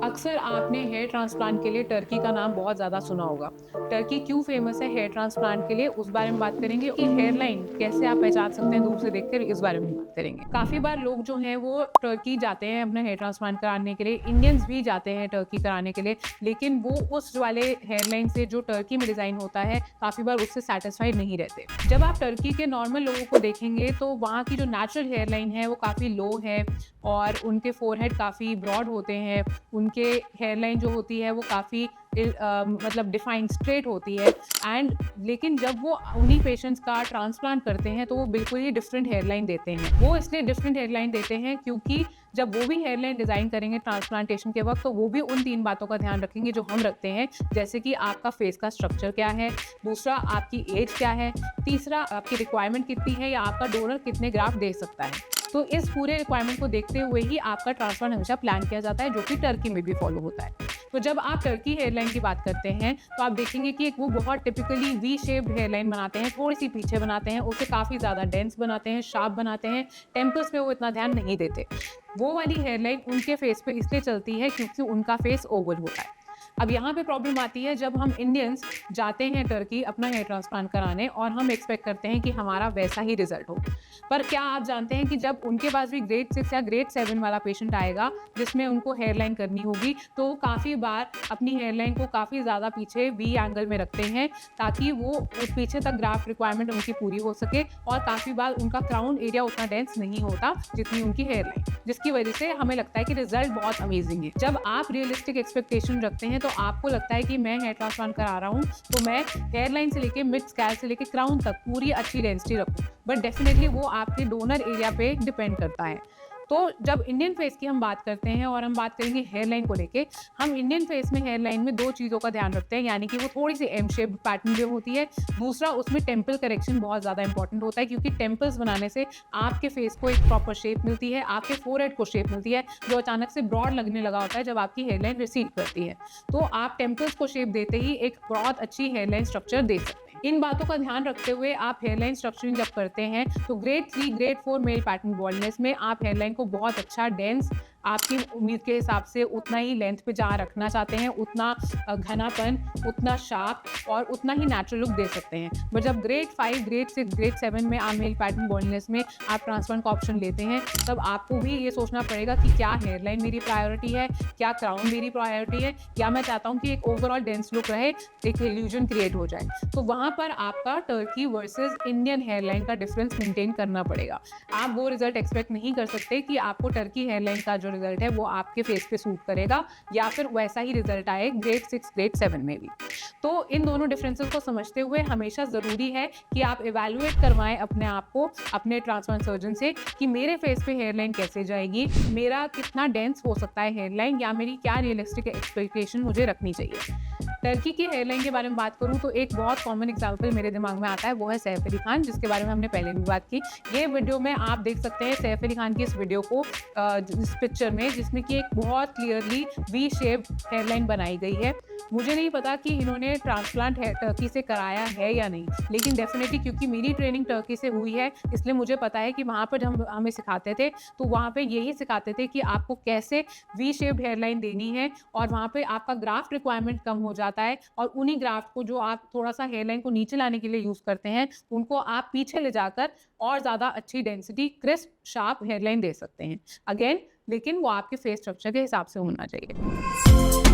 अक्सर आपने hair transplant के लिए टर्की का नाम बहुत ज़्यादा सुना होगा। टर्की क्यों फेमस है हेयर ट्रांसप्लांट के लिए, उस बारे में बात करेंगे कि हेयर लाइन कैसे आप पहचान सकते हैं दूर से देखकर, इस बारे में बात करेंगे। काफ़ी बार लोग जो हैं वो टर्की जाते हैं अपना हेयर ट्रांसप्लांट कराने के लिए, इंडियंस भी जाते हैं टर्की कराने के लिए, लेकिन वो उस वाले हेयर लाइन से जो टर्की में डिज़ाइन होता है, काफ़ी बार उससे सैटिस्फाइड नहीं रहते। जब आप टर्की के नॉर्मल लोगों को देखेंगे तो वहाँ की जो नेचुरल हेयर लाइन है वो काफ़ी लो है और उनके फोरहेड काफ़ी ब्रॉड होते हैं। उनके हेयरलाइन जो होती है वो काफ़ी मतलब डिफाइंड स्ट्रेट होती है एंड लेकिन जब वो उन्हीं पेशेंट्स का ट्रांसप्लांट करते हैं तो वो बिल्कुल ही डिफरेंट हेयरलाइन देते हैं। वो इसलिए डिफरेंट हेयरलाइन देते हैं क्योंकि जब वो भी हेयरलाइन डिज़ाइन करेंगे ट्रांसप्लांटेशन के वक्त, तो वो भी उन 3 बातों का ध्यान रखेंगे जो हम रखते हैं, जैसे कि आपका फेस का स्ट्रक्चर क्या है, दूसरा आपकी एज क्या है, तीसरा आपकी रिक्वायरमेंट कितनी है या आपका डोनर कितने ग्राफ्ट दे सकता है। तो इस पूरे रिक्वायरमेंट को देखते हुए ही आपका ट्रांसप्लांट हमेशा प्लान किया जाता है, जो कि टर्की में भी फॉलो होता है। तो जब आप टर्की हेयरलाइन की बात करते हैं तो आप देखेंगे कि वो बहुत टिपिकली वी शेप्ड हेयरलाइन बनाते हैं, थोड़ी सी पीछे बनाते हैं, उसे काफ़ी ज़्यादा डेंस बनाते हैं, शार्प बनाते हैं। टेम्पल्स पे वो इतना ध्यान नहीं देते। वो वाली हेयरलाइन उनके फेस पे इसलिए चलती है क्योंकि उनका फेस ओवल होता है। अब यहाँ पे प्रॉब्लम आती है जब हम इंडियंस जाते हैं टर्की अपना हेयर ट्रांसप्लांट कराने और हम एक्सपेक्ट करते हैं कि हमारा वैसा ही रिजल्ट हो। पर क्या आप जानते हैं कि जब उनके पास भी ग्रेड 6 या ग्रेड 7 वाला पेशेंट आएगा जिसमें उनको हेयरलाइन करनी होगी, तो वो काफ़ी बार अपनी हेयरलाइन को काफ़ी ज़्यादा पीछे वी एंगल में रखते हैं ताकि वो उस पीछे तक ग्राफ्ट रिक्वायरमेंट उनकी पूरी हो सके, और काफ़ी बार उनका क्राउन एरिया उतना डेंस नहीं होता जितनी उनकी हेयरलाइन, जिसकी वजह से हमें लगता है कि रिजल्ट बहुत अमेजिंग है। जब आप रियलिस्टिक एक्सपेक्टेशन रखते हैं तो आपको लगता है कि मैं हेयर ट्रांसप्लांट करा रहा हूँ तो मैं हेयरलाइन से लेके मिड स्कैल्प से लेके क्राउन तक पूरी अच्छी डेंसिटी रखूँ, बट डेफिनेटली वो आपके डोनर एरिया पे डिपेंड करता है। तो जब इंडियन फेस की हम बात करते हैं और हम बात करेंगे हेयरलाइन को लेके, हम इंडियन फेस में हेयरलाइन में 2 चीज़ों का ध्यान रखते हैं, यानी कि वो थोड़ी सी एम शेप पैटर्न में होती है। दूसरा, उसमें टेम्पल करेक्शन बहुत ज़्यादा इंपॉर्टेंट होता है क्योंकि टेम्पल्स बनाने से आपके फेस को एक प्रॉपर शेप मिलती है, आपके फोरहेड को शेप मिलती है, जो अचानक से ब्रॉड लगने लगा होता है जब आपकी हेयरलाइन रिसीड करती है। तो आप टेम्पल्स को शेप देते ही एक बहुत अच्छी हेयरलाइन स्ट्रक्चर दे सकते हैं। इन बातों का ध्यान रखते हुए आप हेयरलाइन स्ट्रक्चरिंग जब करते हैं तो grade 3 grade 4 male pattern baldness में आप हेयरलाइन को बहुत अच्छा डेंस, आपकी उम्मीद के हिसाब से उतना ही लेंथ पे जहाँ रखना चाहते हैं उतना घनापन, उतना शार्प और उतना ही नेचुरल लुक दे सकते हैं। बट जब ग्रेड 5 ग्रेड 6 ग्रेड 7 में आप मेल पैटर्न बॉल्डनेस में आप ट्रांसप्लांट का ऑप्शन लेते हैं, तब आपको भी ये सोचना पड़ेगा कि क्या हेयरलाइन मेरी प्रायोरिटी है, क्या क्राउन मेरी प्रायोरिटी है, या मैं चाहता हूँ कि एक ओवरऑल डेंस लुक रहे, एक इल्यूजन क्रिएट हो जाए। तो वहाँ पर आपका टर्की वर्सेस इंडियन हेयरलाइन का डिफरेंस मेंटेन करना पड़ेगा। आप वो रिजल्ट एक्सपेक्ट नहीं कर सकते कि आपको टर्की हेयरलाइन का जो रिजल्ट है वो आपके फेस पे सूट करेगा या फिर वैसा ही रिजल्ट आए ग्रेड 6 ग्रेड 7 में भी। तो इन दोनों डिफरेंसेस को समझते हुए हमेशा ज़रूरी है कि आप इवैल्यूएट करवाएं अपने आप को अपने ट्रांसप्लांट सर्जन से कि मेरे फेस पे हेयरलाइन कैसे जाएगी, मेरा कितना डेंस हो सकता है हेयरलाइन, या मेरी क्या रियलिस्टिक एक्सपेक्टेशन मुझे रखनी चाहिए। टर्की की हेयरलाइन के बारे में बात करूँ तो एक बहुत कॉमन एग्जांपल मेरे दिमाग में आता है, वो है सैफ अली खान, जिसके बारे में हमने पहले भी बात की। ये वीडियो में आप देख सकते हैं सैफ अली खान की इस वीडियो को, इस पिक्चर में, जिसमें कि एक बहुत क्लियरली वी शेप हेयरलाइन बनाई गई है। मुझे नहीं पता कि इन्होंने ट्रांसप्लांट टर्की से कराया है या नहीं, लेकिन डेफिनेटली क्योंकि मेरी ट्रेनिंग टर्की से हुई है इसलिए मुझे पता है कि वहाँ पर जब हमें सिखाते थे तो वहाँ पे यही सिखाते थे कि आपको कैसे वी शेप्ड हेयरलाइन देनी है, और वहाँ पे आपका ग्राफ्ट रिक्वायरमेंट कम हो जाता है, और उन्हीं ग्राफ्ट को जो आप थोड़ा सा हेयरलाइन को नीचे लाने के लिए यूज़ करते हैं उनको आप पीछे ले जाकर और ज़्यादा अच्छी डेंसिटी क्रिस्प शार्प हेयरलाइन दे सकते हैं। अगेन, लेकिन वो आपके फेस स्ट्रक्चर के हिसाब से होना चाहिए।